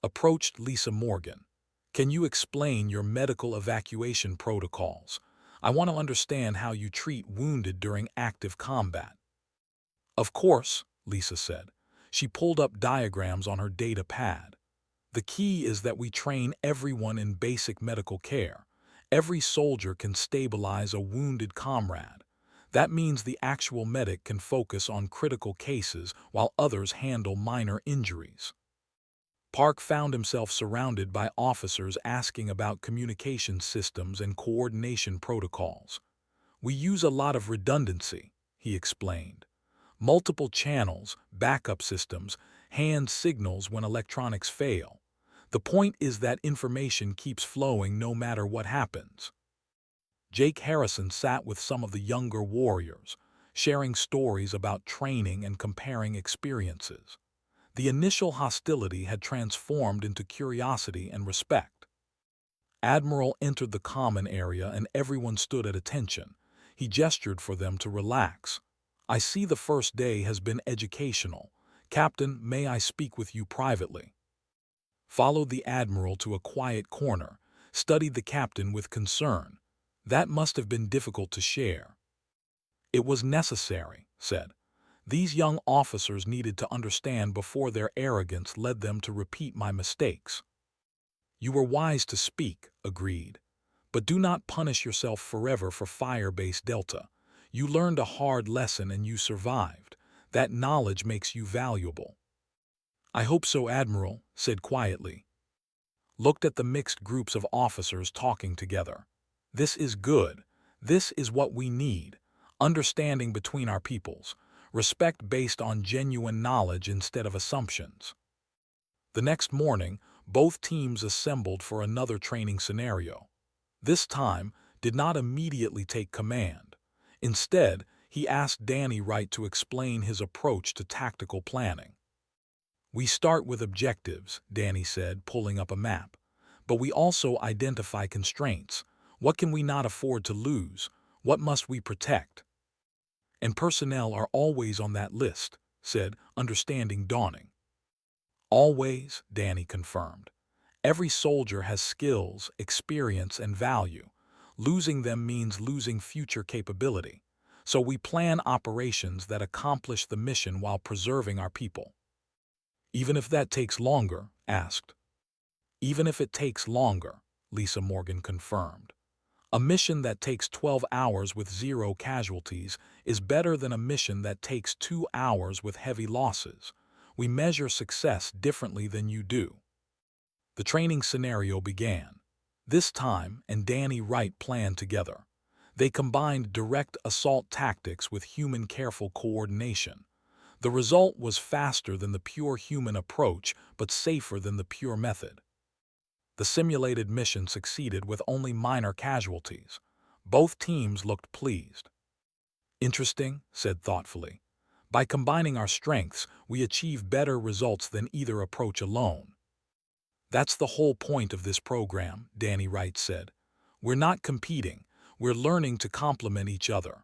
Speaker 1: Approached Lisa Morgan. Can you explain your medical evacuation protocols? I want to understand how you treat wounded during active combat. Of course, Lisa said. She pulled up diagrams on her data pad. The key is that we train everyone in basic medical care. Every soldier can stabilize a wounded comrade. That means the actual medic can focus on critical cases while others handle minor injuries. Park found himself surrounded by officers asking about communication systems and coordination protocols. We use a lot of redundancy, he explained. Multiple channels, backup systems, hand signals when electronics fail. The point is that information keeps flowing no matter what happens. Jake Harrison sat with some of the younger warriors, sharing stories about training and comparing experiences. The initial hostility had transformed into curiosity and respect. Admiral entered the common area and everyone stood at attention. He gestured for them to relax. I see the first day has been educational. Captain, may I speak with you privately? Followed the Admiral to a quiet corner, studied the captain with concern. That must have been difficult to share. It was necessary, said. These young officers needed to understand before their arrogance led them to repeat my mistakes. You were wise to speak, agreed. But do not punish yourself forever for Firebase Delta. You learned a hard lesson and you survived. That knowledge makes you valuable. I hope so, Admiral, said quietly. Looked at the mixed groups of officers talking together. This is good. This is what we need. Understanding between our peoples. Respect based on genuine knowledge instead of assumptions. The next morning, both teams assembled for another training scenario. This time, did not immediately take command. Instead, he asked Danny Wright to explain his approach to tactical planning. We start with objectives, Danny said, pulling up a map. But we also identify constraints. What can we not afford to lose? What must we protect? And personnel are always on that list, said, understanding dawning. Always, Danny confirmed. Every soldier has skills, experience, and value. Losing them means losing future capability. So we plan operations that accomplish the mission while preserving our people. Even if that takes longer, asked. Even if it takes longer, Lisa Morgan confirmed. A mission that takes 12 hours with 0 casualties is better than a mission that takes 2 hours with heavy losses. We measure success differently than you do. The training scenario began. This time, and Danny Wright planned together. They combined direct assault tactics with human careful coordination. The result was faster than the pure human approach, but safer than the pure method. The simulated mission succeeded with only minor casualties. Both teams looked pleased. Interesting, said thoughtfully. By combining our strengths, we achieve better results than either approach alone. That's the whole point of this program, Danny Wright said. We're not competing, we're learning to complement each other.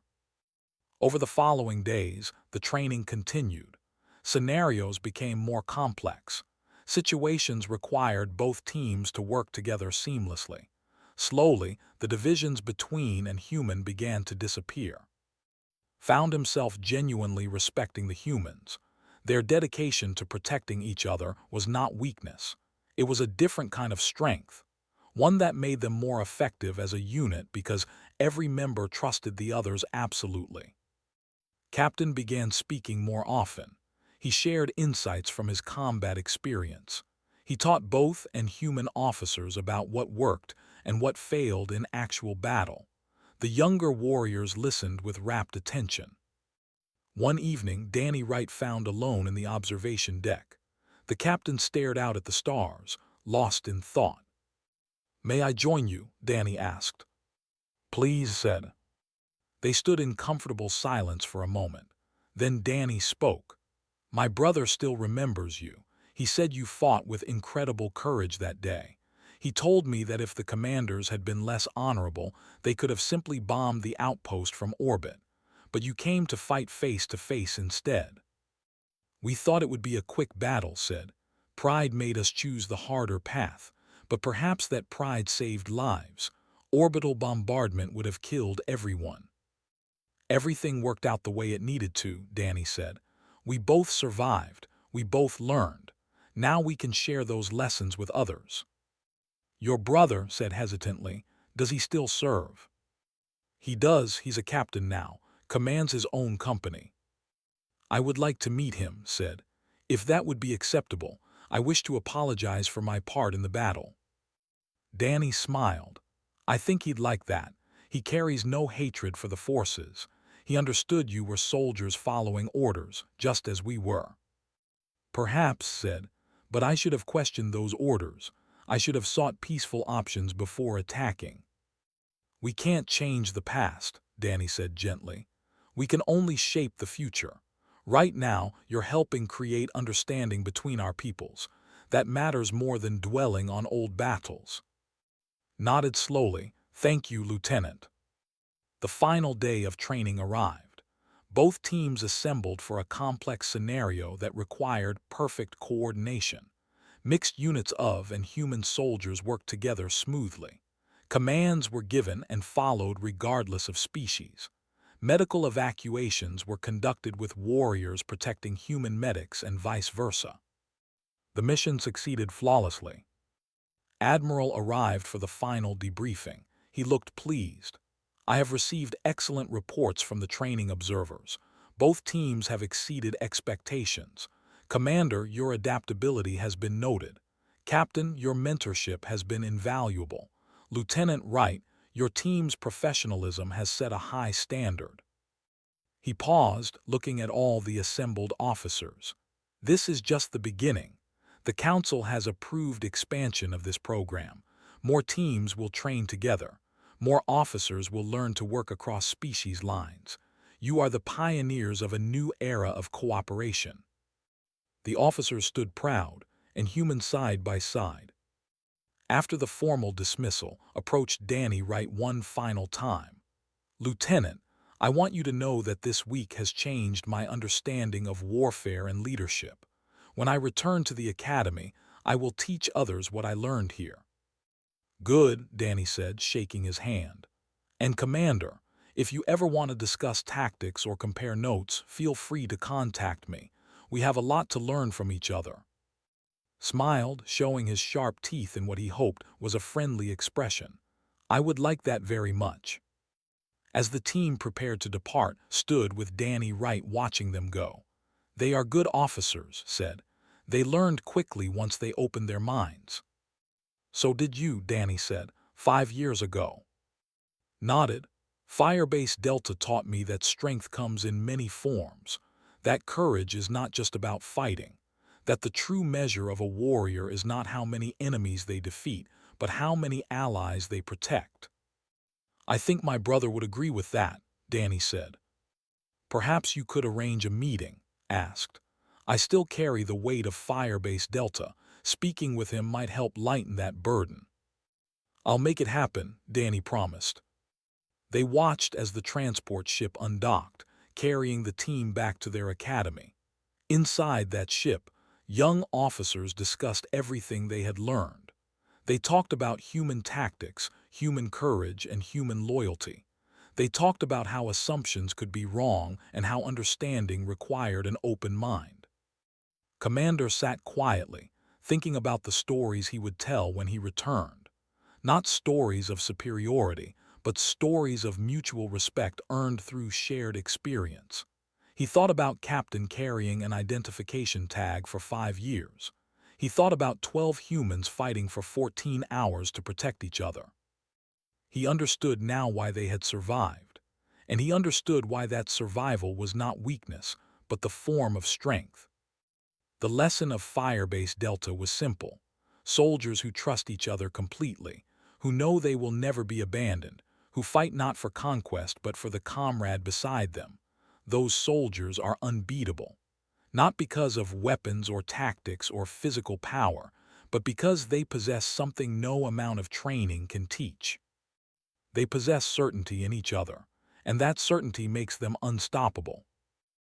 Speaker 1: Over the following days, the training continued. Scenarios became more complex. Situations required both teams to work together seamlessly. Slowly, the divisions between and human began to disappear. Found himself genuinely respecting the humans. Their dedication to protecting each other was not weakness. It was a different kind of strength, one that made them more effective as a unit because every member trusted the others absolutely. Captain began speaking more often. He shared insights from his combat experience. He taught both and human officers about what worked and what failed in actual battle. The younger warriors listened with rapt attention. One evening, Danny Wright found alone in the observation deck. The captain stared out at the stars, lost in thought. "May I join you?" Danny asked. "Please," said. They stood in comfortable silence for a moment. Then Danny spoke. "My brother still remembers you. He said you fought with incredible courage that day. He told me that if the commanders had been less honorable, they could have simply bombed the outpost from orbit. But you came to fight face to face instead." "We thought it would be a quick battle," said. "Pride made us choose the harder path, but perhaps that pride saved lives. Orbital bombardment would have killed everyone." "Everything worked out the way it needed to," Danny said. "We both survived. We both learned. Now we can share those lessons with others." "Your brother," said hesitantly, "does he still serve?" "He does. He's a captain now, commands his own company." "I would like to meet him," said. "If that would be acceptable, I wish to apologize for my part in the battle." Danny smiled. "I think he'd like that. He carries no hatred for the forces. He understood you were soldiers following orders, just as we were." "Perhaps," said, "but I should have questioned those orders. I should have sought peaceful options before attacking." "We can't change the past," Danny said gently. "We can only shape the future. Right now, you're helping create understanding between our peoples. That matters more than dwelling on old battles." Nodded slowly. "Thank you, Lieutenant." The final day of training arrived. Both teams assembled for a complex scenario that required perfect coordination. Mixed units of and human soldiers worked together smoothly. Commands were given and followed regardless of species. Medical evacuations were conducted with warriors protecting human medics and vice versa. The mission succeeded flawlessly. Admiral arrived for the final debriefing. He looked pleased. "I have received excellent reports from the training observers. Both teams have exceeded expectations. Commander, your adaptability has been noted. Captain, your mentorship has been invaluable. Lieutenant Wright, your team's professionalism has set a high standard." He paused, looking at all the assembled officers. "This is just the beginning. The Council has approved expansion of this program. More teams will train together. More officers will learn to work across species lines. You are the pioneers of a new era of cooperation." The officers stood proud, and human side by side. After the formal dismissal, approached Danny Wright one final time. "Lieutenant, I want you to know that this week has changed my understanding of warfare and leadership. When I return to the academy, I will teach others what I learned here." "Good," Danny said, shaking his hand. "And Commander, if you ever want to discuss tactics or compare notes, feel free to contact me. We have a lot to learn from each other." Smiled, showing his sharp teeth in what he hoped was a friendly expression. "I would like that very much." As the team prepared to depart, stood with Danny Wright watching them go. "They are good officers," said. "They learned quickly once they opened their minds." "So did you," Danny said, 5 years ago. Nodded. "Firebase Delta taught me that strength comes in many forms, that courage is not just about fighting, that the true measure of a warrior is not how many enemies they defeat, but how many allies they protect." "I think my brother would agree with that," Danny said. "Perhaps you could arrange a meeting?" asked. "I still carry the weight of Firebase Delta. Speaking with him might help lighten that burden." "I'll make it happen," Danny promised. They watched as the transport ship undocked, carrying the team back to their academy. Inside that ship, young officers discussed everything they had learned. They talked about human tactics, human courage, and human loyalty. They talked about how assumptions could be wrong and how understanding required an open mind. Commander sat quietly, thinking about the stories he would tell when he returned. Not stories of superiority, but stories of mutual respect earned through shared experience. He thought about Captain carrying an identification tag for 5 years. He thought about 12 humans fighting for 14 hours to protect each other. He understood now why they had survived, and he understood why that survival was not weakness, but the form of strength. The lesson of Firebase Delta was simple: soldiers who trust each other completely, who know they will never be abandoned, who fight not for conquest but for the comrade beside them. Those soldiers are unbeatable, not because of weapons or tactics or physical power, but because they possess something no amount of training can teach. They possess certainty in each other, and that certainty makes them unstoppable.